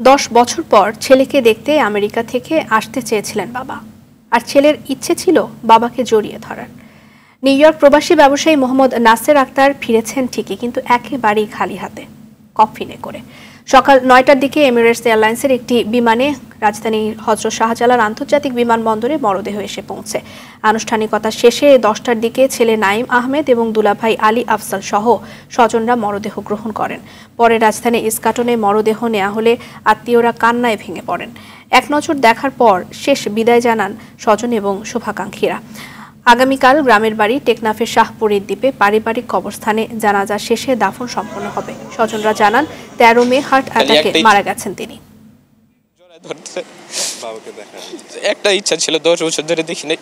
10 বছর পর ছেলেকে দেখতে আমেরিকা থেকে আসতে চেয়েছিলেন বাবা, আর ছেলের ইচ্ছে ছিল বাবাকে জড়িয়ে ধরার। নিউ ইয়র্ক প্রবাসী ব্যবসায়ী মোহাম্মদ নাসের আক্তার ফিরেছেন ঠিকই, কিন্তু একেবারেই খালি হাতে, কফিনে করে। সকাল 9টার দিকে এমিরেটস এয়ারলাইন্সের একটি বিমানে রাজধানীর হযরত শাহজালাল আন্তর্জাতিক বিমানবন্দরে মরদেহ এসে পৌঁছে। আনুষ্ঠানিকতা শেষে 10টার দিকে ছেলে নাঈম আহমেদ এবং দুলাভাই আলী আফজাল সহ স্বজনরা মরদেহ গ্রহণ করেন। পরে রাজধানী ইস্কাটনে মরদেহ নেওয়া হলে আত্মীয়রা কান্নায় ভেঙে পড়েন। এক নজর দেখার পর শেষ বিদায় জানান স্বজন এবং শুভাকাঙ্ক্ষীরা। আগামীকাল গ্রামের বাড়ি টেকনাফের শাহপুরীর দ্বীপে পারিবারিক কবরস্থানে জানাজা শেষে দাফন সম্পন্ন হবে। স্বজনরা জানান 13 মে হার্ট অ্যাটাকে মারা গেছেন তিনি। একটা ইচ্ছা ছিল, 10 বছর ধরে দেখি নাই।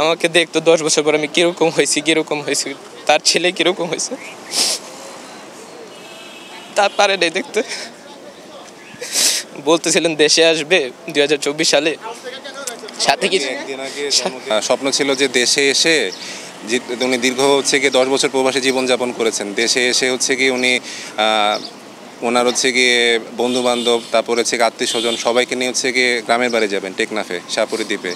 আমাকে দেখতো 10 বছর পর আমি কিরকম হয়েছি, তার ছেলে কিরকম হয়েছে তা পারে নাই দেখতে। বলতেছিলেন দেশে আসবে 2024 সালে। সাথে কি স্বপ্ন ছিল যে দেশে এসে উনি দীর্ঘ 10 বছর প্রবাসী জীবনযাপন করেছেন। দেশে এসে উনি ওনার বন্ধু বান্ধব, তারপর আত্মীয় স্বজন সবাইকে নিয়ে গ্রামের বাড়ি যাবেন টেকনাফে শাহপুরী দ্বীপে।